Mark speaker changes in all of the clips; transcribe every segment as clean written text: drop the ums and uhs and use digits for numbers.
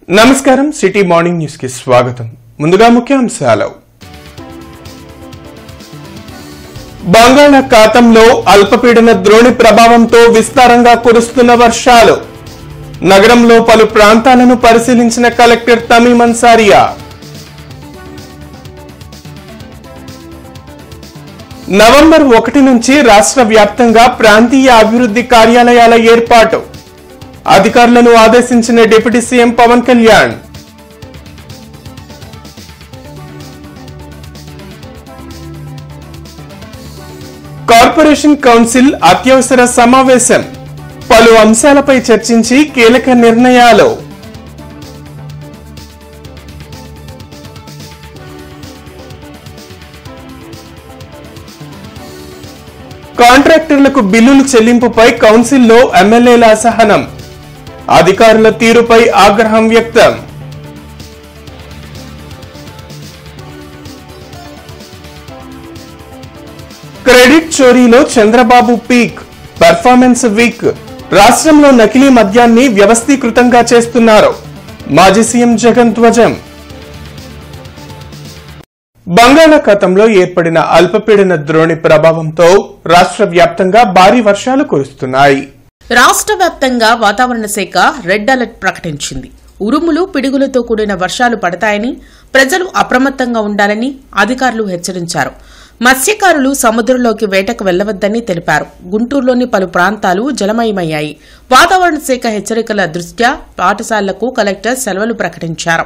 Speaker 1: నమస్కారం city morning news కి స్వాగతం. ముందుగా ముఖ్యాంశాలు. బంగాళాఖాతంలో అల్పపీడన ద్రోణి ప్రభావంతో విస్తారంగా కురుస్తున్న వర్షాలు. నగరంలో పలు ప్రాంతాలను పరిశీలించిన కలెక్టర్ తమీమ్ అన్సారియా. నవంబర్ 1 నుంచి రాష్ట్ర వ్యాప్తంగా ప్రాంతీయ అభివృద్ధి కార్యాలయాల ఏర్పాటు. అధికారులను ఆదేశించిన deputy CM Pawan Kalyan. Corporation council అత్యవసర సమావేశం. పలు అంశాలపై చర్చించి కీలక నిర్ణయాలు. కాంట్రాక్టర్లకు బిల్లుల చెల్లింపుపై కౌన్సిల్లో ఎమ్మెల్యేల అసహనం. అధికారుల తీరుపై ఆగ్రహం వ్యక్తం. క్రెడిట్ చోరీలో చంద్రబాబు పీక్. Performance weak. రాష్ట్రంలో నకిలీ మద్యాన్ని వ్యవస్థీకృతంగా చేస్తున్నారు. మాజీ సీఎం జగన్ ధ్వజం. బంగాళాఖాతంలో ఏర్పడిన అల్పపీడన ద్రోణి ప్రభావంతో రాష్ట్ర వ్యాప్తంగా భారీ వర్షాలు కురుస్తున్నాయి.
Speaker 2: రాష్ట్ర వ్యాప్తంగా వాతావరణ శాఖ రెడ్ అలర్ట్ ప్రకటించింది. ఉరుములు పిడుగులతో కూడిన వర్షాలు పడతాయని, ప్రజలు అప్రమత్తంగా ఉండాలని అధికారులు హెచ్చరించారు. మత్స్యకారులు సముద్రంలోకి వేటకు వెళ్లవద్దని తెలిపారు. గుంటూరులోని పలు ప్రాంతాలు జలమయమయ్యాయి. వాతావరణ శాఖ హెచ్చరికల దృష్ట్యా పాఠశాలలకు కలెక్టర్ సెలవులు ప్రకటించారు.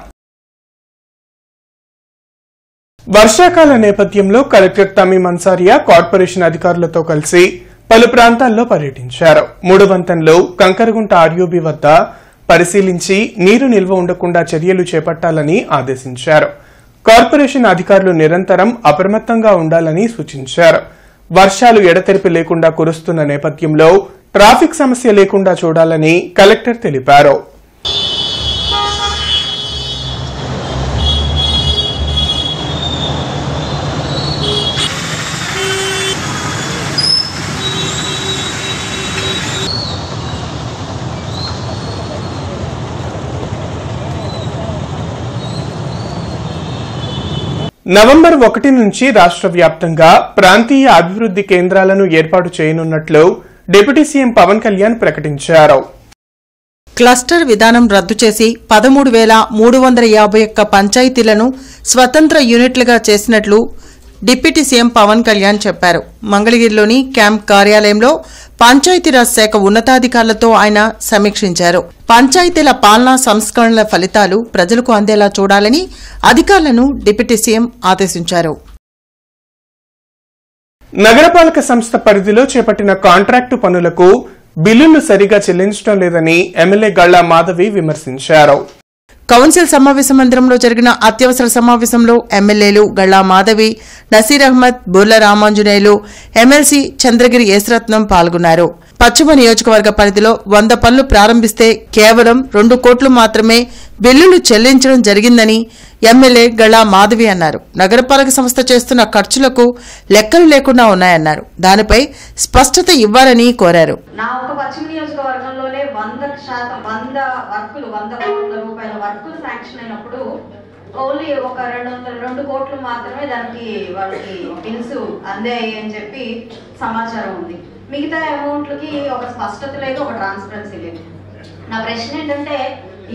Speaker 1: వర్షాకాల నేపథ్యంలో కలెక్టర్ తమీమ్ అన్సారియా కార్పొరేషన్ అధికారులతో కలిసి పలు ప్రాంతాల్లో పర్యటించారు. మూడువంతంలో కంకరగుంట ఆర్యూబీ వద్ద పరిశీలించి నీరు నిల్వ ఉండకుండా చర్యలు చేపట్టాలని ఆదేశించారు. కార్పొరేషన్ అధికారులు నిరంతరం అప్రమత్తంగా ఉండాలని సూచించారు. వర్షాలు ఎడతెరిపి లేకుండా కురుస్తున్న నేపథ్యంలో ట్రాఫిక్ సమస్య లేకుండా చూడాలని కలెక్టర్ తెలిపారు. నవంబర్ 1 నుంచి రాష్ట్ర వ్యాప్తంగా ప్రాంతీయ అభివృద్ధి కేంద్రాలను ఏర్పాటు చేయనున్నట్లు డిప్యూటీ సీఎం పవన్ కళ్యాణ్ ప్రకటించారు.
Speaker 3: క్లస్టర్ విధానం రద్దు చేసి 13,351 పంచాయతీలను స్వతంత్ర యూనిట్లుగా చేసినట్లు డిప్యూటీ సీఎం పవన్ కళ్యాణ్ చెప్పారు. మంగళగిరిలోని క్యాంప్ కార్యాలయంలో పంచాయతీరాజ్ శాఖ ఉన్నతాధికారులతో ఆయన సమీక్షించారు. పంచాయతీల పాలనా సంస్కరణల ఫలితాలు ప్రజలకు అందేలా చూడాలని అధికారులను డిప్యూటీ సీఎం ఆదేశించారు.
Speaker 1: నగరపాలక సంస్థ పరిధిలో చేపట్టిన కాంట్రాక్టు పనులకు బిల్లులు సరిగా చెల్లించడం లేదని ఎమ్మెల్యే గళ్లా మాధవి విమర్శించారు.
Speaker 3: కౌన్సిల్ సమావేశ మందిరంలో జరిగిన అత్యవసర సమావేశంలో ఎమ్మెల్యేలు గళ్లా మాధవి, నసీర్ అహ్మద్, బుర్ల రామాంజనేయులు, ఎమ్మెల్సీ చంద్రగిరి యేసరత్నం పాల్గొన్నారు. పశ్చిమ నియోజకవర్గ పరిధిలో 100 పనులు ప్రారంభిస్తే కేవలం 2 కోట్లు మాత్రమే బిల్లులు చెల్లించడం జరిగిందని ఎమ్మెల్యే గళ్లా మాధవి అన్నారు. నగరపాలక సంస్థ చేస్తున్న ఖర్చులకు లెక్కలు లేకుండా ఉన్నాయన్నారు. దానిపై స్పష్టత ఇవ్వాలని కోరారు.
Speaker 4: నా ఒక పశ్చిమ నియోజకవర్గంలోనే 100 కోట్ల రూపాయల వర్కులు శాంక్షన్ అయినప్పుడు ఓన్లీ ఒక 2 కోట్లు మాత్రమే దానికి వాళ్ళకి బిల్స్ అందాయి అని చెప్పి సమాచారం ఉంది. మిగతా అమౌంట్లకి ఒక స్పష్టత లేదు, ఒక ట్రాన్స్పరెన్సీ లేదు. నా ప్రశ్న ఏంటంటే,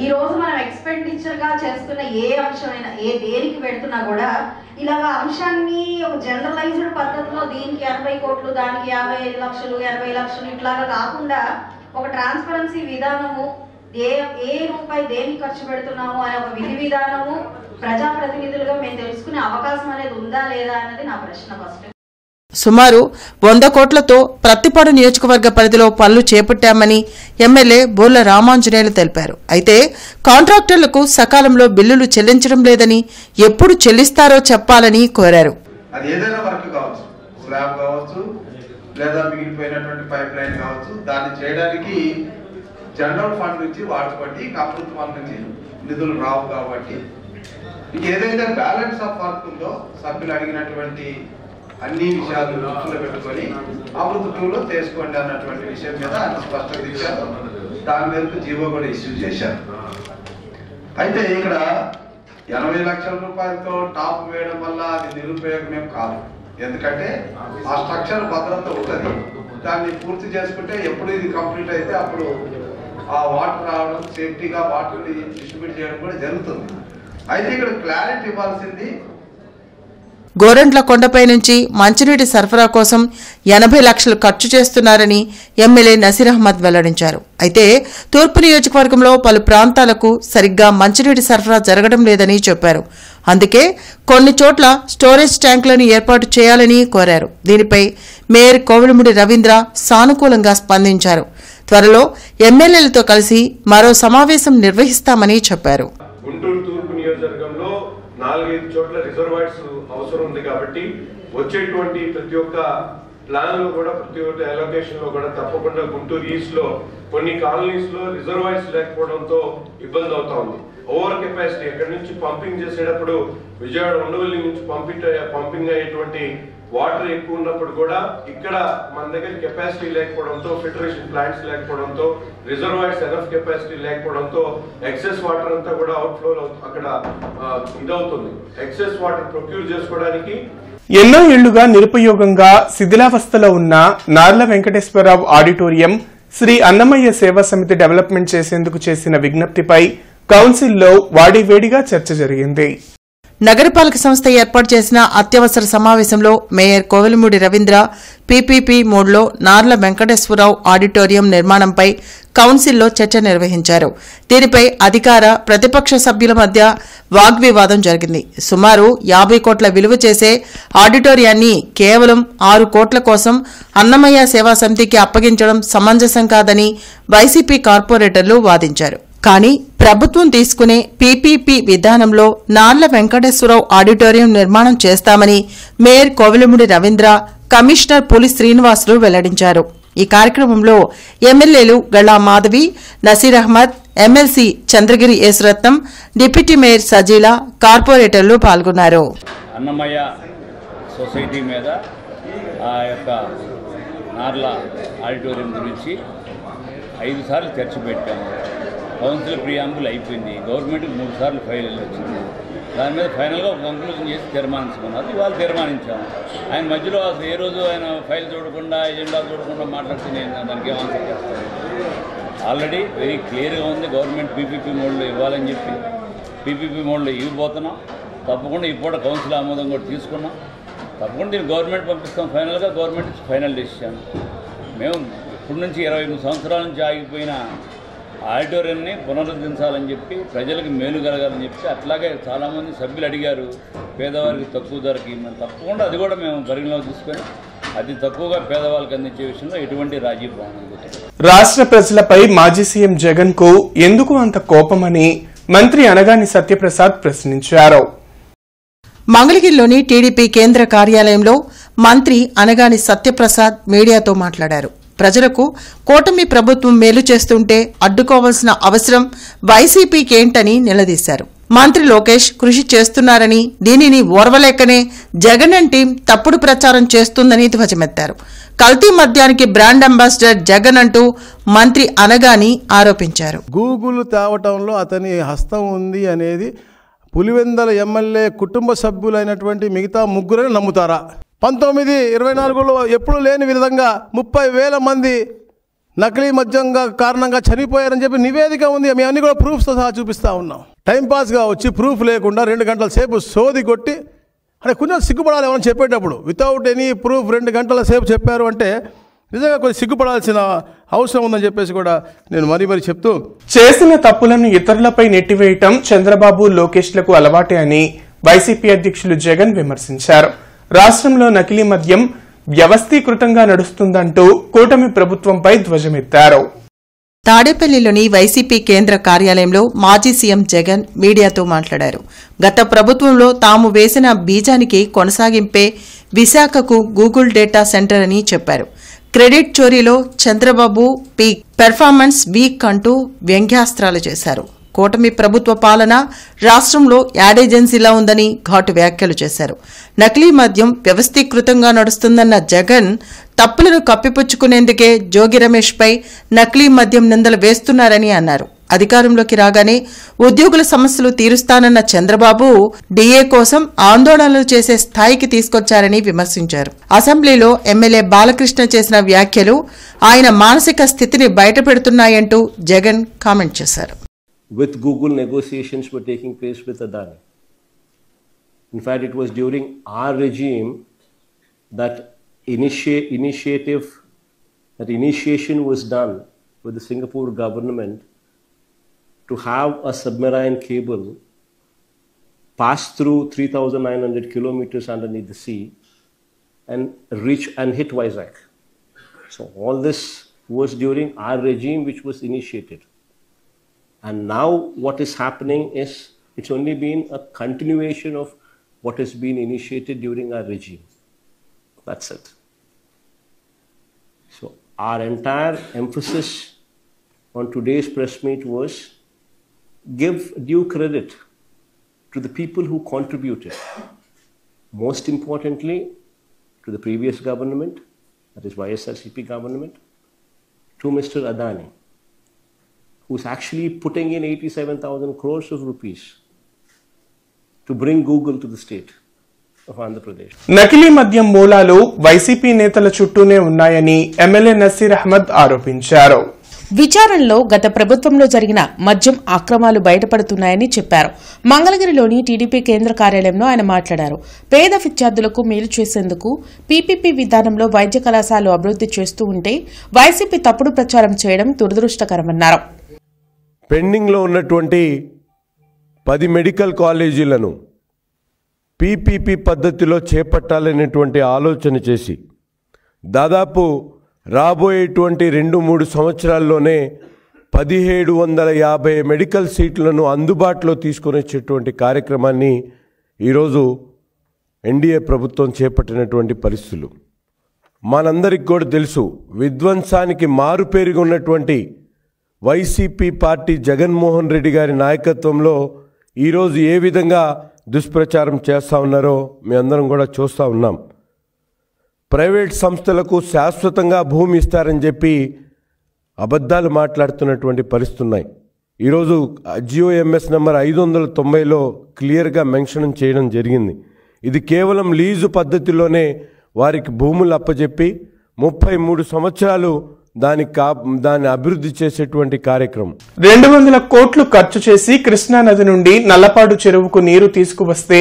Speaker 4: ఈ రోజు మనం ఎక్స్పెండిచర్ గా చేస్తున్న ఏ అంశమైనా, దేనికి పెడుతున్నా కూడా ఇలాగా అంశాన్ని ఒక జనరలైజ్డ్ పద్ధతిలో దీనికి 80 కోట్లు, దానికి 55 లక్షలు, 80 లక్షలు ఇట్లాగా కాకుండా ఒక ట్రాన్స్పరెన్సీ విధానము, ఏ రూపాయి దేనికి ఖర్చు పెడుతున్నాము అనే ఒక విధి విధానము ప్రజాప్రతినిధులుగా మేము తెలుసుకునే అవకాశం అనేది ఉందా లేదా అన్నది నా ప్రశ్న. ఫస్ట్
Speaker 3: సుమారు 100 కోట్లతో ప్రత్తిపాడు నియోజకవర్గ పరిధిలో పనులు చేపట్టామని ఎమ్మెల్యే బోర్ల రామాంజనేయులు తెలిపారు. అయితే కాంట్రాక్టర్లకు సకాలంలో బిల్లులు చెల్లించడం లేదని, ఎప్పుడు చెల్లిస్తారో చెప్పాలని కోరారు.
Speaker 5: అది ఏదైనా వర్క్ కావచ్చు, స్లాబ్ కావచ్చు, లేదా మిగిలిపోయినటువంటి పైప్ లైన్ కావచ్చు, దాన్ని చేయడానికి జనరల్ ఫండ్ నుంచి వాడుకోండి, ప్రభుత్వం నుంచి నిధులు రావు కాబట్టి ఏదైతే బ్యాలెన్స్ ఆఫ్ వర్క్ ఉందో సభ్యులు అడిగినటువంటి అన్ని విషయాలు దృష్టిలో పెట్టుకొని అమృత 2లో చేసుకోండి అన్నటువంటి విషయం మీద స్పష్టత ఇచ్చారు. దాని మీద జీవో కూడా ఇష్యూ చేశారు. అయితే ఇక్కడ 80 లక్షల రూపాయలతో టాప్ వేయడం వల్ల అది నిరుపయోగమేం కాదు. ఎందుకంటే ఆ స్ట్రక్చర్ భద్రత ఉంటుంది. దాన్ని పూర్తి చేసుకుంటే ఎప్పుడు ఇది కంప్లీట్ అయితే అప్పుడు ఆ వాటర్ రావడం, సేఫ్టీగా వాటర్ డిస్ట్రిబ్యూట్ చేయడం కూడా జరుగుతుంది. అయితే ఇక్కడ క్లారిటీ ఇవ్వాల్సింది,
Speaker 3: గోరంట్ల కొండపై నుంచి మంచినీటి సరఫరా కోసం 80 లక్షలు ఖర్చు చేస్తున్నారని ఎమ్మెల్యే నసీర్ అహ్మద్ వెల్లడించారు. అయితే తూర్పు నియోజకవర్గంలో పలు ప్రాంతాలకు సరిగ్గా మంచినీటి సరఫరా జరగడం లేదని చెప్పారు. అందుకే కొన్ని చోట్ల స్టోరేజ్ ట్యాంకులను ఏర్పాటు చేయాలని కోరారు. దీనిపై మేయర్ కోవెలమూడి రవీంద్ర సానుకూలంగా స్పందించారు. త్వరలో ఎమ్మెల్యేలతో కలిసి మరో సమావేశం నిర్వహిస్తామని చెప్పారు.
Speaker 6: గుంటూరు తూర్పు నియోజకవర్గంలో 4-5 చోట్ల రిజర్వాయర్స్ అవసరం ఉంది కాబట్టి వచ్చేటువంటి ప్రతి ఒక్క ప్లాన్ లో కూడా, ప్రతి ఒక్క అలొకేషన్ లో కూడా తప్పకుండా గుంటూరు ఈస్ట్ లో కొన్ని కాలనీస్ లో రిజర్వాయర్స్ లేకపోవడంతో ఇబ్బంది అవుతా ఉంది. ఓవర్ కెపాసిటీ ఎక్కడి నుంచి పంపింగ్ చేసేటప్పుడు విజయవాడ ఉండవల్లి నుంచి పంపింగ్ అయ్యేటువంటి వాటర్ ఎక్కువ ఉన్నప్పుడు కూడా ఇక్కడ మన దగ్గర కెపాసిటీ లేకపోవడంతో, ఫిల్టరేషన్ ప్లాంట్స్ లేకపోవడంతో, రిజర్వాయర్స్ ఎనఫ్ కెపాసిటీ లేకపోవడంతో ఎక్సెస్ వాటర్ అంతా కూడా అవుట్ఫ్లో అక్కడ ఇదవుతుంది. ఎక్సెస్ వాటర్ ప్రొక్యూర్ చేసుకోవడానికి
Speaker 1: ఎన్నో ఏళ్లుగా నిరుపయోగంగా శిథిలావస్థలో ఉన్న నార్ల వెంకటేశ్వరరావు ఆడిటోరియం శ్రీ అన్నమయ్య సేవా సమితి డెవలప్మెంట్ చేసేందుకు చేసిన విజ్ఞప్తిపై కౌన్సిల్లో వాడివేడిగా చర్చ జరిగింది.
Speaker 3: నగరపాలక సంస్థ ఏర్పాటు చేసిన అత్యవసర సమావేశంలో మేయర్ కోవెలమూడి రవీంద్ర పీపీపీ మోడ్లో నార్ల వెంకటేశ్వరరావు ఆడిటోరియం నిర్మాణంపై కౌన్సిల్లో చర్చ నిర్వహించారు. దీనిపై అధికార ప్రతిపక్ష సభ్యుల మధ్య వాగ్వివాదం జరిగింది. సుమారు 50 కోట్ల విలువ చేసే ఆడిటోరియాన్ని కేవలం 6 కోట్ల కోసం అన్నమయ్య సేవా సమితికి అప్పగించడం సమంజసం కాదని వైసీపీ కార్పొరేటర్లు వాదించారు. కానీ ప్రభుత్వం తీసుకునే పీపీపీ విధానంలో నార్ల వెంకటేశ్వరరావు ఆడిటోరియం నిర్మాణం చేస్తామని మేయర్ కోవెలమూడి రవీంద్ర, కమిషనర్ పులి శ్రీనివాసులు వెల్లడించారు. ఈ కార్యక్రమంలో ఎమ్మెల్యేలు Galla Madhavi, Naseer Ahmed, MLC Chandragiri Yesuratnam, deputy mayor Sajeela, కార్పొరేటర్లు పాల్గొన్నారు.
Speaker 7: అన్నమయ్య సొసైటీ మీద ఆ యొక్క నార్ల ఆడిటోరియం గురించి 5 సార్లు చర్చ పెట్టాము. కౌన్సిల్ ప్రియాంబుల్ అయిపోయింది. గవర్నమెంట్కి 3 సార్లు ఫైల్ వచ్చింది. దాని మీద ఫైనల్గా ఒక కంక్లూజన్ చేసి తీర్మానించుకున్నారు. ఇవాళ తీర్మానించాము. ఆయన మధ్యలో అసలు ఏ రోజు ఆయన ఫైల్ చూడకుండా, ఎజెండా చూడకుండా మాట్లాడితే నేను దానికి ఏం ఆన్సర్ చేస్తాను? ఆల్రెడీ వెరీ క్లియర్గా ఉంది గవర్నమెంట్ పీపీపీ మోడ్లో ఇవ్వాలని చెప్పి. పీపీపీ మోడ్లో ఇవ్వబోతున్నాం. తప్పకుండా ఇప్పుడు కౌన్సిల్ ఆమోదం కూడా తీసుకున్నాం. తప్పకుండా దీన్ని గవర్నమెంట్ పంపిస్తాం. ఫైనల్గా గవర్నమెంట్ ఫైనల్ డెసిషన్. మేము ఇప్పటి నుంచి 28 సంవత్సరాల నుంచి ఆగిపోయిన ఆడిటోరియంని పునరుద్ధరించాలని చెప్పి, ప్రజలకు మేలు కలగాలని చెప్పి, అట్లాగే చాలామంది సభ్యులు అడిగారు పేదవారికి తక్కువ ధరకి. మేము తప్పకుండా అది కూడా మేము పరిగణలోకి తీసుకొని అతి తక్కువగా పేదవాళ్ళకి అందించే విషయంలో ఎటువంటి రాజీ బాగుంది.
Speaker 1: రాష్ట్ర ప్రజలపై మాజీ సీఎం జగన్ కు ఎందుకు అంత కోపమని మంత్రి అనగాని సత్యప్రసాద్ ప్రశ్నించారు.
Speaker 3: మంగళగిరిలోని టీడీపీ కేంద్ర కార్యాలయంలో మంత్రి అనగాని సత్యప్రసాద్ మీడియాతో మాట్లాడారు. ప్రజలకు కూటమి ప్రభుత్వం మేలు చేస్తుంటే అడ్డుకోవాల్సిన అవసరం వైసీపీకేంటని నిలదీశారు. మంత్రి లోకేష్ కృషి చేస్తున్నారని, దీనిని ఓర్వలేకనే జగన్ టీం తప్పుడు ప్రచారం చేస్తుందని ధ్వజమెత్తారు. కల్తీ మద్యానికి బ్రాండ్ అంబాసిడర్ జగన్ అంటూ మంత్రి అనగాని ఆరోపించారు.
Speaker 8: గూగుల్ తేవటంలో అతని హస్తం ఉంది అనేది పులివెందల ఎమ్మెల్యే కుటుంబ సభ్యులైనటువంటి మిగతా ముగ్గురని నమ్ముతారా? 1924లో ఎప్పుడు లేని విధంగా 30,000 మంది నకిలీ మద్యంగా కారణంగా చనిపోయారని చెప్పి నివేదిక ఉంది. మేము అన్ని కూడా ప్రూఫ్స్తో సహా చూపిస్తూ ఉన్నాం. టైంపాస్గా వచ్చి ప్రూఫ్ లేకుండా 2 గంటల సేపు సోది కొట్టి, అంటే కొంచెం సిగ్గుపడాలి ఏమని చెప్పేటప్పుడు. వితౌట్ ఎనీ ప్రూఫ్ 2 గంటల సేపు చెప్పారు అంటే నిజంగా కొంచెం సిగ్గుపడాల్సిన అవసరం ఉందని చెప్పేసి కూడా నేను మరీ చెప్తూ,
Speaker 1: చేసిన తప్పులను ఇతరులపై నెట్టివేయటం చంద్రబాబు, లోకేష్లకు అలవాటే అని వైసీపీ అధ్యక్షులు జగన్ విమర్శించారు. రాష్ట్రంలో నకిలీ మద్యం వ్యవస్థీకృతంగా నడుస్తుందంటూ కూటమి ప్రభుత్వంపై ధ్వజమెత్తారు.
Speaker 3: తాడేపల్లిలోని వైసీపీ కేంద్ర కార్యాలయంలో మాజీ సీఎం జగన్ మీడియాతో మాట్లాడారు. గత ప్రభుత్వంలో తాము వేసిన బీజానికి కొనసాగింపే విశాఖకు గూగుల్ డేటా సెంటర్ అని చెప్పారు. క్రెడిట్ చోరీలో చంద్రబాబు పీక్, పెర్ఫార్మెన్స్ వీక్ అంటూ వ్యంగ్యాస్త్రాలు చేశారు. కూటమి ప్రభుత్వ పాలన రాష్ట్రంలో యాడ్ ఏజెన్సీలా ఉందని ఘాటు వ్యాఖ్యలు చేశారు. నకిలీ మద్యం వ్యవస్థీకృతంగా నడుస్తుందన్న జగన్ తప్పులను కప్పిపుచ్చుకునేందుకే జోగి రమేష్పై నకిలీ మద్యం నిందలు వేస్తున్నారని అన్నారు. అధికారంలోకి రాగానే ఉద్యోగుల సమస్యలు తీరుస్తానన్న చంద్రబాబు డీఏ కోసం ఆందోళనలు చేసే స్థాయికి తీసుకొచ్చారని విమర్శించారు. అసెంబ్లీలో ఎమ్మెల్యే బాలకృష్ణ చేసిన వ్యాఖ్యలు ఆయన మానసిక స్థితిని బయటపెడుతున్నాయంటూ జగన్ కామెంట్ చేశారు.
Speaker 9: With Google, negotiations were taking place with Adani. In fact, it was during our regime that initiation was done with the Singapore government to have a submarine cable pass through 3,900 kilometers underneath the sea and reach and hit Vizag. So all this was during our regime, which was initiated. And now what is happening is it's only been a continuation of what has been initiated during our regime. That's it. So our entire emphasis on today's press meet was give due credit to the people who contributed. Most importantly, to the previous government, that is YSRCP government, to Mr. Adani, who's actually putting in 87,000 crores of rupees to bring Google to the state of Andhra Pradesh.
Speaker 1: నకిలీ మద్యం మూలాలు YCP నేతల చుట్టూనే ఉన్నాయని MLA Naseer Ahmed ఆరోపించారు.
Speaker 2: విచారణలో గత ప్రభుత్వంలో జరిగిన మద్యం అక్రమాలు బయటపడుతున్నాయని చెప్పారు. మంగళగిరిలోని టీడీపీ కేంద్ర కార్యాలయంలో ఆయన మాట్లాడారు. పేద విద్యార్థులకు మేలు చేసేందుకు పీపీపీ విధానంలో వైద్య కళాశాలలు అభివృద్ది చేస్తూ ఉంటే వైసీపీ తప్పుడు ప్రచారం చేయడం దురదృష్టకరమన్నారు.
Speaker 6: పెండింగ్లో ఉన్నటువంటి 10 మెడికల్ కాలేజీలను పీపీపీ పద్ధతిలో చేపట్టాలనేటువంటి ఆలోచన చేసి దాదాపు రాబోయేటువంటి 2-3 సంవత్సరాల్లోనే 1750 మెడికల్ సీట్లను అందుబాటులో తీసుకొని వచ్చేటువంటి కార్యక్రమాన్ని ఈరోజు ఎన్డీఏ ప్రభుత్వం చేపట్టినటువంటి పరిస్థితులు మనందరికీ కూడా తెలుసు. విధ్వంసానికి మారుపేరుగా ఉన్నటువంటి వైసీపీ పార్టీ జగన్మోహన్ రెడ్డి గారి నాయకత్వంలో ఈరోజు ఏ విధంగా దుష్ప్రచారం చేస్తూ ఉన్నారో మీ అందరం కూడా చూస్తూ ఉన్నాం. ప్రైవేట్ సంస్థలకు శాశ్వతంగా భూమి ఇస్తారని చెప్పి అబద్ధాలు మాట్లాడుతున్నటువంటి పరిస్థితులు ఉన్నాయి. ఈరోజు జియోఎంఎస్ నెంబర్ 590లో క్లియర్గా మెన్షన్ చేయడం జరిగింది. ఇది కేవలం లీజు పద్ధతిలోనే వారికి భూములు అప్పచెప్పి 33 సంవత్సరాలు దాన్ని అభివృద్ధి చేసేటువంటి కార్యక్రమం.
Speaker 1: 200 కోట్లు ఖర్చు చేసి కృష్ణా నది నుండి నల్లపాడు చెరువుకు నీరు తీసుకువస్తే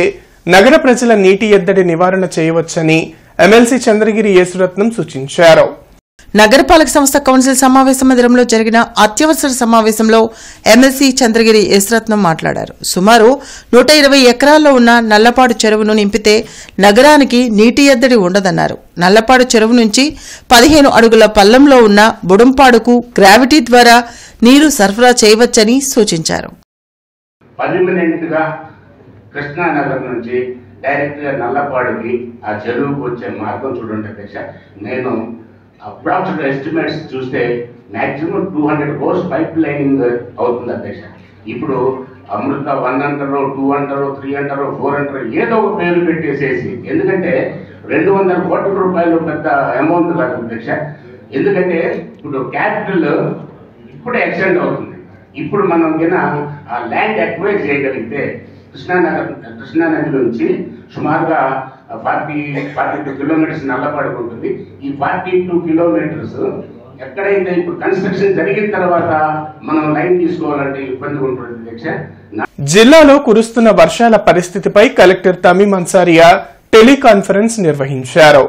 Speaker 1: నగర ప్రజల నీటి ఎద్దడి నివారణ చేయవచ్చని ఎమ్మెల్సీ చంద్రగిరి యేసురత్నం సూచించారు.
Speaker 3: నగరపాలక సంస్థ కౌన్సిల్ సమావేశ మందిరంలో జరిగిన అత్యవసర సమావేశంలో ఎమ్మెల్సీ చంద్రగిరి యేసురత్నం మాట్లాడారు. సుమారు 120 ఎకరాల్లో ఉన్న నల్లపాడు చెరువును నింపితే నగరానికి నీటి ఎద్దడి ఉండదన్నారు. నల్లపాడు చెరువు నుంచి 15 అడుగుల పల్లంలో ఉన్న బుడంపాడుకు గ్రావిటీ ద్వారా నీరు సరఫరా చేయవచ్చని సూచించారు.
Speaker 10: పర్మనెంట్గా కృష్ణానగర్ నుంచి డైరెక్ట్గా నల్లపాడుకి ఆ చెరువుకు వచ్చే మార్గం చూడండి అధ్యక్ష. నేను అప్రాక్సిమేట్ ఎస్టిమేట్స్ చూస్తే మ్యాక్సిమం 200 crores పైప్ లైనింగ్ అవుతుంది అధ్యక్ష. ఇప్పుడు అమృత 1 అంటారో 2 అంటారో 3 అంటారో 4 అంటారో ఏదో ఒక పేరు పెట్టేసేసి, ఎందుకంటే 200 కోట్ల రూపాయలు పెద్ద అమౌంట్ కాదు అధ్యక్ష. ఎందుకంటే ఇప్పుడు క్యాపిటల్ ఇప్పుడే ఎక్స్టెండ్ అవుతుంది. ఇప్పుడు మనం కింద ఆ ల్యాండ్ అక్వైర్ చేయగలిగితే కృష్ణానది నుంచి సుమారుగా 42 కిలోమీటర్స్ నల్లపాడుకు ఉంటుంది. ఈ 42 కిలోమీటర్స్ ఎక్కడైతే ఇప్పుడు కన్స్ట్రక్షన్ జరిగిన తర్వాత మనం లైన్ తీసుకోవాలంటే ఇబ్బంది ఉంటుంది అధ్యక్ష.
Speaker 1: జిల్లాలో కురుస్తున్న వర్షాల పరిస్థితిపై కలెక్టర్ తమీం అన్సారియా టెలికాన్ఫరెన్స్ నిర్వహించారు.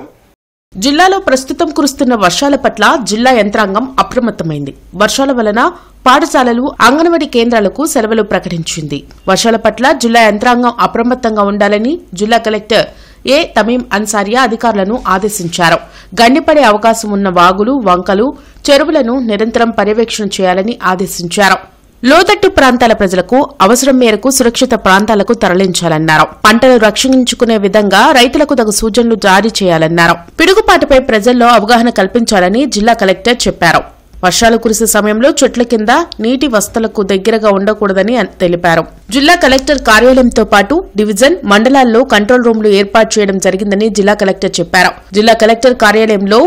Speaker 2: జిల్లాలో ప్రస్తుతం కురుస్తున్న వర్షాల పట్ల జిల్లా యంత్రాంగం అప్రమత్తమైంది. వర్షాల వలన పాఠశాలలు, అంగన్వాడీ కేంద్రాలకు సెలవులు ప్రకటించింది. వర్షాల పట్ల జిల్లా యంత్రాంగం అప్రమత్తంగా ఉండాలని జిల్లా కలెక్టర్ ఏ తమీం అన్సారియా అధికారులను ఆదేశించారు. గండిపడే అవకాశం ఉన్న వాగులు, వంకలు, చెరువులను నిరంతరం పర్యవేక్షణ చేయాలని ఆదేశించారు. లోతట్టు ప్రాంతాల ప్రజలకు అవసరం మేరకు సురక్షిత ప్రాంతాలకు తరలించాలన్నారు. పంటలు రక్షించుకునే విధంగా రైతులకు తగు సూచనలు జారీ చేయాలన్నారు. పిడుగుపాటుపై ప్రజల్లో అవగాహన కల్పించాలని జిల్లా కలెక్టర్ చెప్పారు. వర్షాలు కురిసే సమయంలో చెట్ల కింద, నీటి వసతులకు దగ్గరగా ఉండకూడదని తెలిపారు. జిల్లా కలెక్టర్ కార్యాలయంతో పాటు డివిజన్, మండలాల్లో కంట్రోల్ రూమ్లు ఏర్పాటు చేయడం జరిగిందని జిల్లా కలెక్టర్ చెప్పారు. జిల్లా కలెక్టర్ కార్యాలయంలో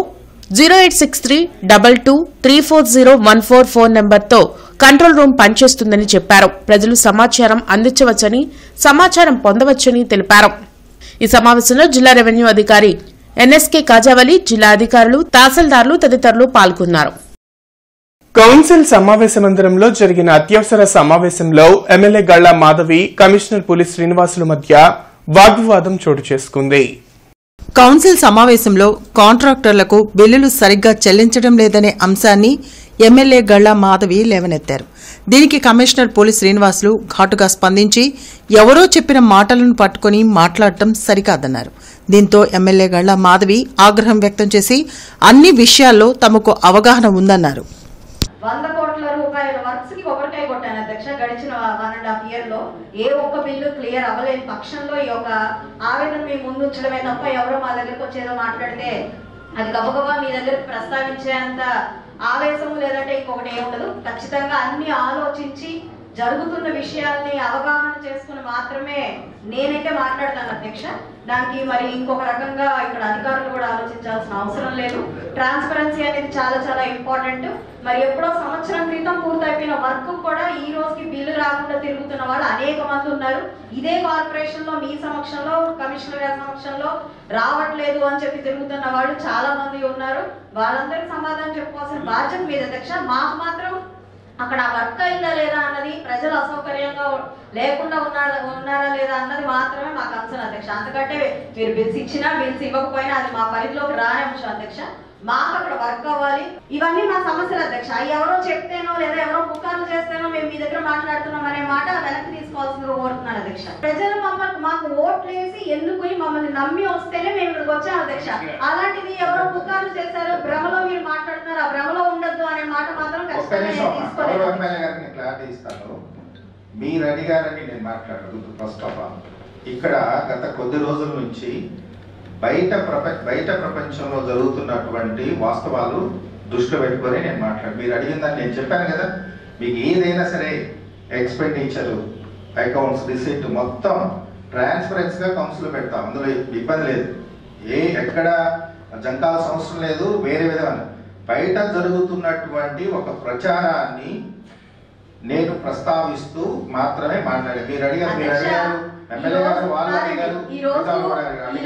Speaker 2: 086322340144 ఫోన్ నెంబర్తో కంట్రోల్ రూమ్ పనిచేస్తుందని చెప్పారు. ప్రజలు సమాచారం అందించవచ్చని, సమాచారం పొందవచ్చని తెలిపారు. ఈ సమావేశంలో జిల్లా రెవెన్యూ అధికారి ఎన్ఎస్కే కాజావలి, జిల్లా అధికారులు, తహసీల్దార్లు తదితరులు పాల్గొన్నారు.
Speaker 1: కౌన్సిల్ సమావేశ మందిరంలో జరిగిన అత్యవసర సమావేశంలో ఎమ్మెల్యే గళ్లా మాధవి, కమిషనర్ పులి శ్రీనివాసుల మధ్య వాగ్వివాదం చోటు చేసుకుంది.
Speaker 3: కౌన్సిల్ సమావేశంలో కాంట్రాక్టర్లకు బిల్లులు సరిగ్గా చెల్లించడం లేదనే అంశాన్ని ఎమ్మెల్యే గళ్లా మాధవి లేవనెత్తారు. దీనికి కమిషనర్ పులి శ్రీనివాసులు ఘాటుగా స్పందించి ఎవరో చెప్పిన మాటలను పట్టుకుని మాట్లాడటం సరికాదన్నారు. దీంతో ఎమ్మెల్యే గళ్లా మాధవి ఆగ్రహం వ్యక్తం చేసి అన్ని విషయాల్లో తమకు అవగాహన ఉందన్నారు.
Speaker 4: 100 కోట్ల రూపాయల వర్క్స్ కి కొబ్బరికాయ కొట్టాను అధ్యక్ష. గడిచిన 1.5 year లో ఏ ఒక్క బిల్లు క్లియర్ అవ్వలేని పక్షంలో ఈ యొక్క ఆవేదన మీ ముందు ఉంచడమే తప్ప ఎవరో మా దగ్గరకు వచ్చేదో మాట్లాడితే అది గబగబా మీ దగ్గరకు ప్రస్తావించేంత ఆవేశం లేదంటే ఇంకొకటి ఏముండదు. ఖచ్చితంగా అన్ని ఆలోచించి జరుగుతున్న విషయాల్ని అవగాహన చేసుకుని మాత్రమే నేనైతే మాట్లాడతాను అధ్యక్ష. దానికి మరి ఇంకొక రకంగా ఇక్కడ అధికారులు కూడా ఆలోచించాల్సిన అవసరం లేదు. ట్రాన్స్పరెన్సీ అనేది చాలా చాలా ఇంపార్టెంట్. మరి ఎప్పుడో సంవత్సరం క్రితం పూర్తయిపోయిన వర్క్ కూడా ఈ రోజుకి బిల్లు రాకుండా తిరుగుతున్న వాళ్ళు అనేక మంది ఉన్నారు. ఇదే కార్పొరేషన్ లో మీ సమక్షంలో, కమిషనర్ గారి సమక్షంలో రావట్లేదు అని చెప్పి తిరుగుతున్న వాళ్ళు చాలా మంది ఉన్నారు. వాళ్ళందరికీ సమాధానం చెప్పుకోవాల్సిన బాధ్యత మీద అధ్యక్ష. మాకు మాత్రం అక్కడ వర్క్ అయిందా లేదా అన్నది, ప్రజలు అసౌకర్యంగా లేకుండా ఉన్నారా లేదా అన్నది మాత్రమే మా కన్సర్న్ అధ్యక్ష. అంతకంటే మీరు బిల్స్ ఇచ్చినా బిల్స్ ఇవ్వకపోయినా అది మా పరిధిలోకి రాని అంశం అధ్యక్ష. మాకు అక్కడ వర్క్ అవ్వాలి. ఇవన్నీ మా సమస్యలు అధ్యక్ష. ఎవరో చెప్తేనో లేదా ఎవరో పుకార్లు చేస్తేనో మేము మీ దగ్గర మాట్లాడుతున్నాం అనే మాట వెనక్కి తీసుకోవాల్సిందిగా కోరుతున్నాను అధ్యక్ష. ప్రజలు మాకు ఓట్లు వేసి ఎన్నుకుని మమ్మల్ని నమ్మి వస్తేనే మేము ఇక్కడికి వచ్చాం అధ్యక్ష. అలాంటిది ఎవరో పుకార్లు చేశారు, భ్రమలో మీరు మాట్లాడుతున్నారు, ఆ భ్రమలో ఉండొద్దు అనే మాట మాత్రం ఖచ్చితంగా
Speaker 11: తీసుకోలేదు. మీరు అడిగారని నేను మాట్లాడదు. ఫస్ట్ ఆఫ్ ఆల్ ఇక్కడ గత కొద్ది రోజుల నుంచి బయట ప్రపంచంలో జరుగుతున్నటువంటి వాస్తవాలు దృష్టిలో పెట్టుకొని నేను మీరు అడిగిందని నేను చెప్పాను కదా. మీకు ఏదైనా సరే ఎక్స్పెండిచర్, అకౌంట్స్, రిసిప్ట్ మొత్తం ట్రాన్స్పరెన్సీగా కౌన్సిల్ పెడతాం. అందులో ఇబ్బంది లేదు, ఎక్కడ జంకాల్సిన అవసరం లేదు. వేరే విధమైన బయట జరుగుతున్నటువంటి ఒక ప్రచారాన్ని నేను ప్రస్తావిస్తూ మాత్రమే మాట్లాడాను. మీరు అడిగారు ఎమ్మెల్యే గారు, వాళ్ళు అడిగారు.
Speaker 4: ఈ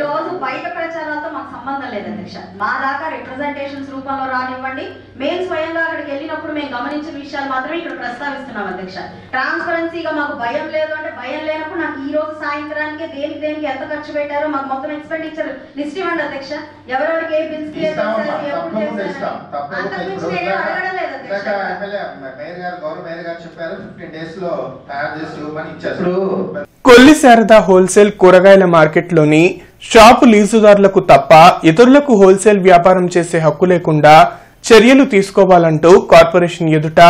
Speaker 4: రోజు బయట ప్రచారాలతో మాకు సంబంధం లేదు అధ్యక్ష. మా దాకా రిప్రజెంటేషన్స్ రూపంలో రానివ్వండి. మేము స్వయంగా అక్కడికి వెళ్ళినప్పుడు మేము గమనించిన విషయాలు మాత్రమే ఇక్కడ ప్రస్తావిస్తున్నాం అధ్యక్ష. ట్రాన్స్పరెన్సీగా మాకు భయం లేదు అంటే భయం లేనప్పుడు నాకు ఈ రోజు సాయంత్రానికి దేనికి ఎంత ఖర్చు పెట్టారో మాకు మొత్తం ఎక్స్పెండిచర్ లిస్ట్ ఇవ్వండి అధ్యక్ష. ఎవరెవరికి ఏ బిల్స్
Speaker 11: గౌరవ మేయర్ గారు చెప్పారు 15 days లో తయారు చేసి ఇవ్వమని ఇచ్చారు.
Speaker 1: కొల్లి శారద హోల్సేల్ కూరగాయల మార్కెట్లోని షాపు లీజుదారులకు తప్ప ఇతరులకు హోల్సేల్ వ్యాపారం చేసే హక్కు లేకుండా చర్యలు తీసుకోవాలంటూ కార్పొరేషన్ ఎదుట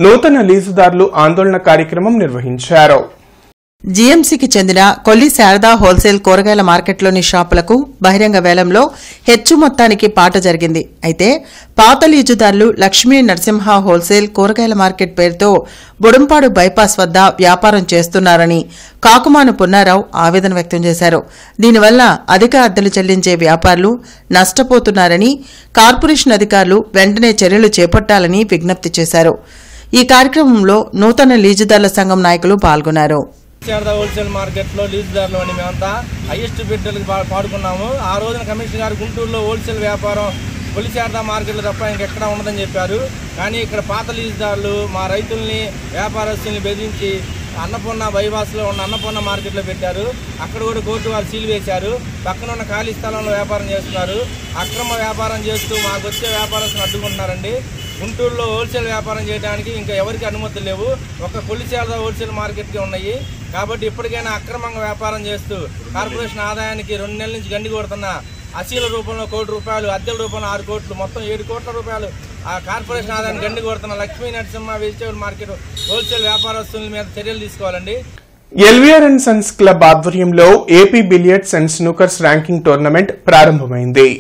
Speaker 1: నూతన లీజుదారులు ఆందోళన కార్యక్రమం నిర్వహించారు.
Speaker 3: జీఎంసీకి చెందిన కొల్లి శారదా హోల్సేల్ కూరగాయల మార్కెట్లోని షాపులకు బహిరంగ వేలంలో హెచ్చు మొత్తానికి పాట జరిగింది. అయితే పాత లీజుదారులు లక్ష్మీ నరసింహ హోల్సేల్ కూరగాయల మార్కెట్ పేరుతో బుడంపాడు బైపాస్ వద్ద వ్యాపారం చేస్తున్నారని కాకుమాను పున్నారావు ఆవేదన వ్యక్తం చేశారు. దీనివల్ల అధిక అద్దెలు చెల్లించే వ్యాపారులు నష్టపోతున్నారని కార్పొరేషన్ అధికారులు వెంటనే చర్యలు చేపట్టాలని విజ్ఞప్తి చేశారు. ఈ కార్యక్రమంలో నూతన లీజుదారుల సంఘం నాయకులు పాల్గొన్నారు.
Speaker 12: శారదా హోల్సేల్ మార్కెట్లో లీజుదారులు అని మేమంతా హైయెస్ట్ బిడ్డలకు పాడుకున్నాము. ఆ రోజున కమిషనర్ గారు గుంటూరులో హోల్సేల్ వ్యాపారం కొల్లి శారదా మార్కెట్లో తప్ప ఇంకెక్కడా ఉండదని చెప్పారు. కానీ ఇక్కడ పాత లీజుదారులు మా రైతుల్ని, వ్యాపారస్తుల్ని బెదిరించి అన్నపూర్ణ బైపాస్లో ఉన్న అన్నపూర్ణ మార్కెట్లో పెట్టారు. అక్కడ కూడా కోర్టు వారు సీల్ వేశారు. పక్కన ఉన్న ఖాళీ స్థలంలో వ్యాపారం చేస్తున్నారు. అక్రమ వ్యాపారం చేస్తూ మాకు వచ్చే వ్యాపారస్తులను అడ్డుకుంటున్నారండి. గుంటూరులో హోల్సేల్ వ్యాపారం చేయడానికి ఇంకా ఎవరికి అనుమతులు లేవు. ఒక కొల్లి శారదా హోల్సేల్ మార్కెట్కి ఉన్నాయి. కాబట్టి ఇప్పటికైనా అక్రమంగా వ్యాపారం చేస్తూ కార్పొరేషన్ ఆదాయానికి 2 నెలల నుంచి గండి కొడుతున్న అసీల రూపంలో 1 కోటి రూపాయలు, అద్దెల రూపంలో 6 కోట్లు, మొత్తం 7 కోట్ల రూపాయలు ఆ కార్పొరేషన్ ఆదాయాన్ని గండి కొడుతున్న Lakshmi Narasimha vegetable market wholesale వ్యాపారస్తుల మీద చర్యలు తీసుకోవాలండి.
Speaker 1: ఎల్వీఆర్ అండ్ సన్స్ క్లబ్ ఆధ్వర్యంలో AP billiards and snookers ranking tournament ప్రారంభమైంది.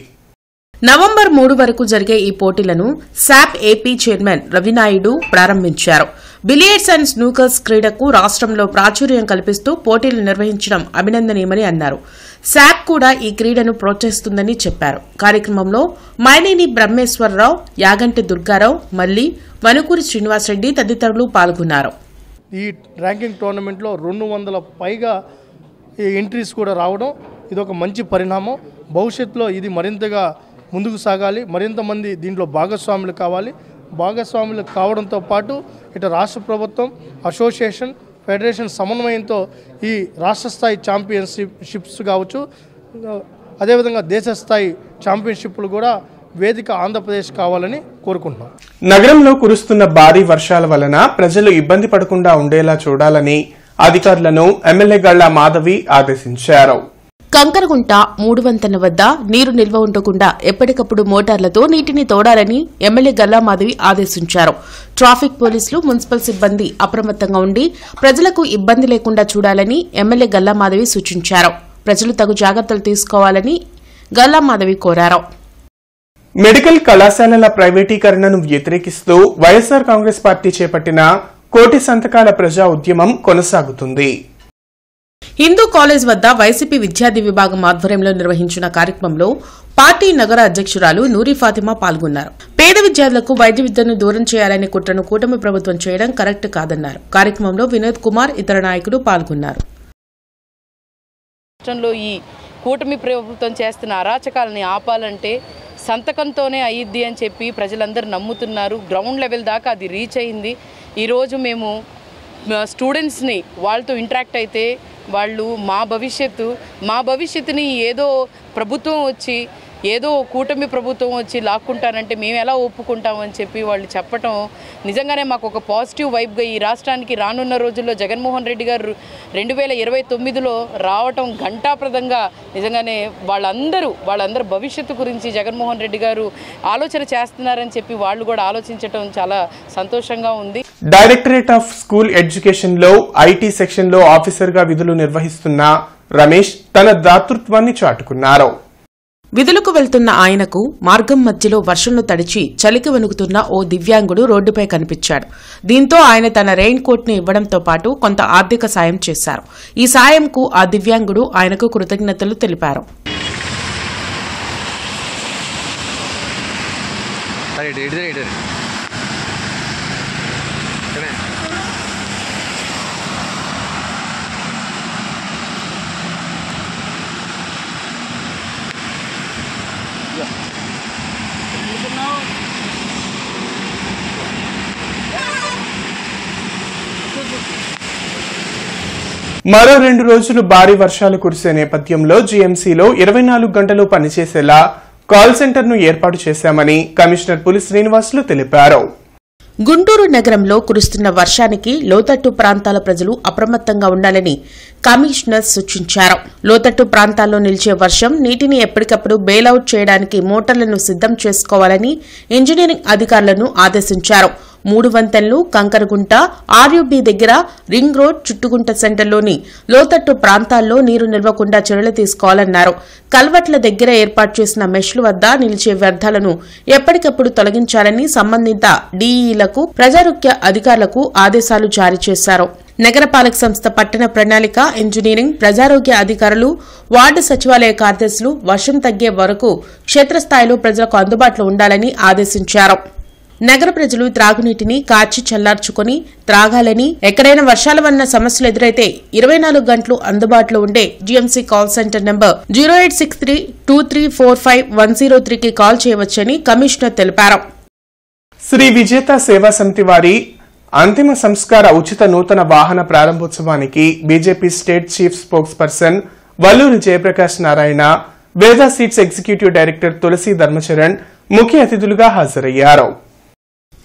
Speaker 2: నవంబర్ 3 వరకు జరిగే ఈ పోటీలను శాప్ ఏపీ చైర్మన్ రవినాయుడు ప్రారంభించారు. బిలియర్డ్స్ అండ్ స్నూకర్స్ క్రీడకు రాష్ట్రంలో ప్రాచుర్యం కల్పిస్తూ పోటీలు నిర్వహించడం అభినందనీయమని అన్నారు. శాప్ కూడా ఈ క్రీడను ప్రోత్సహిస్తుందని చెప్పారు. కార్యక్రమంలో మైనేని బ్రహ్మేశ్వరరావు, యాగంటి దుర్గారావు, మల్లి, వనుకూరి శ్రీనివాసరెడ్డి తదితరులు పాల్గొన్నారు.
Speaker 13: ఈ ర్యాంకింగ్ టోర్నమెంట్లో 200 పైగా ఎంట్రీస్ కూడా రావడం ఇదొక మంచి పరిణామం. భవిష్యత్తులో ఇది మరింతగా ముందుకు సాగాలి, మరింత మంది దీంట్లో భాగస్వాములు కావాలి. భాగస్వాములు కావడంతో పాటు ఇటు రాష్ట్ర ప్రభుత్వం, అసోసియేషన్, ఫెడరేషన్ సమన్వయంతో ఈ రాష్ట్ర స్థాయి ఛాంపియన్షిప్స్ కావచ్చు, అదేవిధంగా దేశ స్థాయి ఛాంపియన్షిప్లు కూడా వేదిక ఆంధ్రప్రదేశ్ కావాలని కోరుకుంటున్నాం.
Speaker 1: నగరంలో కురుస్తున్న భారీ వర్షాల వలన ప్రజలు ఇబ్బంది పడకుండా ఉండేలా చూడాలని అధికారులను ఎమ్మెల్యే గళ్లా మాధవి ఆదేశించారు.
Speaker 2: కంకరగుంట 3 వంతెన వద్ద నీరు నిల్వ ఉండకుండా ఎప్పటికప్పుడు మోటార్లతో నీటిని తోడాలని ఎమ్మెల్యే గల్లా మాధవి ఆదేశించారు. ట్రాఫిక్ పోలీసులు, మున్సిపల్ సిబ్బంది అప్రమత్తంగా ఉండి ప్రజలకు ఇబ్బంది లేకుండా చూడాలని ఎమ్మెల్యే గల్లా మాధవి సూచించారు. ప్రజలు తగు జాగ్రత్తలు తీసుకోవాలని గల్లా మాధవి కోరారు.
Speaker 1: మెడికల్ కళాశాలల ప్రైవేటీకరణను వ్యతిరేకిస్తూ వైఎస్సార్ కాంగ్రెస్ పార్టీ చేపట్టిన కోటి సంతకాల ప్రజా ఉద్యమం కొనసాగుతుంది.
Speaker 2: హిందూ కాలేజ్ వద్ద వైసీపీ విద్యార్థి విభాగం ఆధ్వర్యంలో నిర్వహించిన కార్యక్రమంలో పార్టీ నగర అధ్యక్షురాలు నూరి ఫాతిమా పాల్గొన్నారు. పేద విద్యార్థులకు వైద్య విద్యను దూరం చేయాలనే కుట్రను కూటమి ప్రభుత్వం చేయడం కరెక్ట్ కాదన్నారు. కార్యక్రమంలో వినోద్ కుమార్, ఇతర నాయకులు పాల్గొన్నారు.
Speaker 14: ఈ కూటమి ప్రభుత్వం చేస్తున్న అరాచకాలని ఆపాలంటే సంతకంతోనే అయ్యిద్ది అని చెప్పి ప్రజలందరూ నమ్ముతున్నారు. గ్రౌండ్ లెవెల్ దాకా అది రీచ్ అయింది. ఈరోజు మేము స్టూడెంట్స్ని వాళ్ళతో ఇంటరాక్ట్ అయితే వాళ్ళు మా భవిష్యత్తుని ఏదో ప్రభుత్వం వచ్చి, ఏదో కూటమి ప్రభుత్వం వచ్చి లాక్కుంటారంటే మేము ఎలా ఒప్పుకుంటామని చెప్పి వాళ్ళు చెప్పటం నిజంగానే మాకు ఒక పాజిటివ్ వైబ్గా ఈ రాష్ట్రానికి రానున్న రోజుల్లో జగన్మోహన్ రెడ్డి గారు 2029లో రావటం ఘంటాప్రదంగా నిజంగానే వాళ్ళందరూ భవిష్యత్తు గురించి జగన్మోహన్ రెడ్డి గారు ఆలోచన చేస్తున్నారని చెప్పి వాళ్ళు కూడా ఆలోచించటం చాలా సంతోషంగా ఉంది.
Speaker 1: డైరెక్టరేట్ ఆఫ్ స్కూల్ ఎడ్యుకేషన్ లో ఐటీ సెక్షన్ లో ఆఫీసర్ గా విధులు నిర్వహిస్తున్న రమేష్ తన దాతృత్వాన్ని చాటుకున్నారు.
Speaker 2: విధులకు వెళ్తున్న ఆయనకు మార్గం మధ్యలో వర్షంలో తడిచి చలికి వణుకుతున్న ఓ దివ్యాంగుడు రోడ్డుపై కనిపించాడు. దీంతో ఆయన తన రెయిన్ కోట్ ని ఇవ్వడంతో పాటు కొంత ఆర్థిక సాయం చేశారు. ఈ సాయంకు ఆ దివ్యాంగుడు ఆయనకు కృతజ్ఞతలు తెలిపారు.
Speaker 1: మరో 2 రోజులు భారీ వర్షాలు కురిసే నేపథ్యంలో జీఎంసీలో 24 గంటలు పనిచేసేలా కాల్ సెంటర్ను ఏర్పాటు చేశామని కమిషనర్ పులి శ్రీనివాసులు తెలిపారు.
Speaker 2: గుంటూరు నగరంలో కురుస్తున్న వర్షానికి లోతట్టు ప్రాంతాల ప్రజలు అప్రమత్తంగా ఉండాలని కమిషనర్ సూచించారు. లోతట్టు ప్రాంతాల్లో నిలిచే వర్షం నీటిని ఎప్పటికప్పుడు బెయిలౌట్ చేయడానికి మోటార్లను సిద్దం చేసుకోవాలని ఇంజనీరింగ్ అధికారులను ఆదేశించారు. 3 వంతెనలు, కంకరగుంట, ఆర్యూబీ దగ్గర, రింగ్ రోడ్, చుట్టుగుంట సెంటర్లోని లోతట్టు ప్రాంతాల్లో నీరు నిల్వకుండా చర్యలు తీసుకోవాలన్నారు. కల్వట్ల దగ్గర ఏర్పాటు చేసిన మెష్లు వద్ద నిలిచే వ్యర్థాలను ఎప్పటికప్పుడు తొలగించాలని సంబంధిత డీఈలకు, ప్రజారోగ్య అధికారులకు ఆదేశాలు జారీ చేశారు. నగరపాలక సంస్థ పట్టణ ప్రణాళిక, ఇంజనీరింగ్, ప్రజారోగ్య అధికారులు, వార్డు సచివాలయ కార్యదర్శులు వర్షం తగ్గే వరకు క్షేత్రస్థాయిలో ప్రజలకు అందుబాటులో ఉండాలని ఆదేశించారు. నగర ప్రజలు త్రాగునీటిని కాచి చల్లార్చుకుని త్రాగాలని, ఎక్కడైనా వర్షాల వలన సమస్యలు ఎదురైతే 24 గంటలు అందుబాటులో ఉండే జీఎంసీ కాల్ సెంటర్ నంబర్ 08632345 కి కాల్ చేయవచ్చని కమిషనర్ తెలిపారు.
Speaker 1: శ్రీ విజేత సేవా సమితి వారి అంతిమ సంస్కార ఉచిత నూతన వాహన ప్రారంభోత్సవానికి BJP state chief spokesperson Valluri Jayaprakash Narayana, Veda seeds executive director Tulasi Dharmacharan ముఖ్య అతిథులుగా హాజరయ్యారు.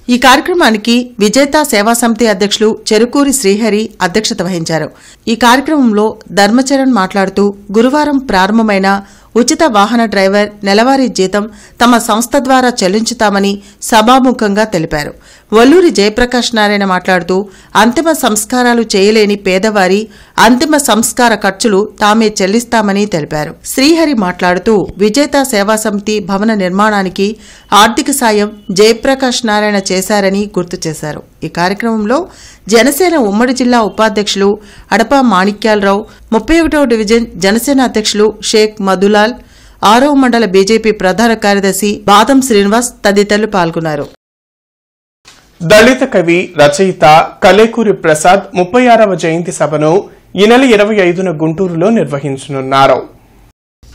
Speaker 3: ఈ కార్యక్రమానికి విజేత సేవా సమితి అధ్యక్షులు చెరుకూరి శ్రీహరి అధ్యక్షత వహించారు. ఈ కార్యక్రమంలో ధర్మచరణ్ మాట్లాడుతూ గురువారం ప్రారంభమైన ఉచిత వాహన డ్రైవర్ నెలవారీ జీతం తమ సంస్థ ద్వారా చెల్లించుతామని సభాముఖంగా తెలిపారు. వల్లూరి జయప్రకాష్ నారాయణ మాట్లాడుతూ అంతిమ సంస్కారాలు చేయలేని పేదవారి అంతిమ సంస్కార ఖర్చులు తామే చెల్లిస్తామని తెలిపారు. శ్రీహరి మాట్లాడుతూ విజేత సేవా సమితి భవన నిర్మాణానికి ఆర్థిక సాయం జయప్రకాష్ నారాయణ చేశారని గుర్తు చేశారు. ఈ కార్యక్రమంలో జనసేన ఉమ్మడి జిల్లా ఉపాధ్యక్షులు అడప మాణిక్యాలరావు, 31వ డివిజన్ జనసేన అధ్యక్షులు షేక్ మధులాల్, 6వ మండల బీజేపీ ప్రధాన కార్యదర్శి బాదం శ్రీనివాస్ తదితరులు పాల్గొన్నారు.
Speaker 1: దళిత కవి రచయిత కలేకూరి ప్రసాద్ 36వ జయంతి సభను ఈ నెల 25న గుంటూరులో నిర్వహించనున్నారు.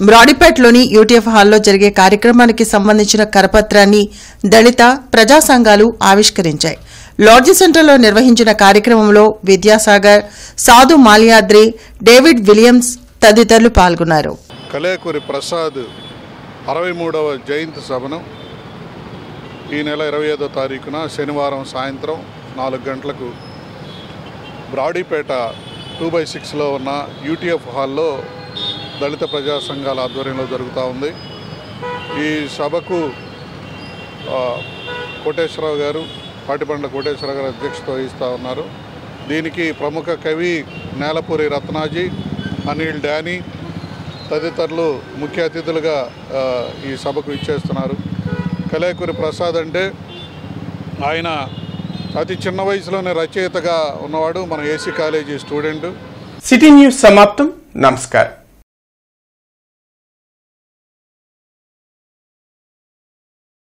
Speaker 3: బ్రాడీపేటలోని యూటీఎఫ్ హాల్లో జరిగే కార్యక్రమానికి సంబంధించిన కరపత్రాన్ని దళిత ప్రజా సంఘాలు ఆవిష్కరించాయి. లాడ్జి సెంటర్లో నిర్వహించిన కార్యక్రమంలో విద్యాసాగర్, సాధు మాల్యాద్రి, డేవిడ్ విలియమ్స్ తదితరులు పాల్గొన్నారు.
Speaker 15: కలేకూరి ప్రసాద్ 63వ జయంతి సభను ఈ నెల 25వ తారీఖున శనివారం సాయంత్రం 4 గంటలకు బ్రాడీపేట 2/6లో ఉన్న యూటీఎఫ్ హాల్లో దళిత ప్రజా సంఘాల ఆధ్వర్యంలో జరుగుతూ ఉంది. ఈ సభకు కోటేశ్వరరావు గారు, పాటిబండ్ల కోటేశ్వరరావు గారు అధ్యక్షత వహిస్తూ ఉన్నారు. దీనికి ప్రముఖ కవి నేలపూరి రత్నాజీ, అనిల్ డానీ తదితరులు ముఖ్య అతిథులుగా ఈ సభకు ఇచ్చేస్తున్నారు. కలేకూరి ప్రసాద్ అంటే ఆయన అతి చిన్న వయసులోనే రచయితగా ఉన్నవాడు. మన AC college student.
Speaker 1: City news సమాప్తం. నమస్కారం.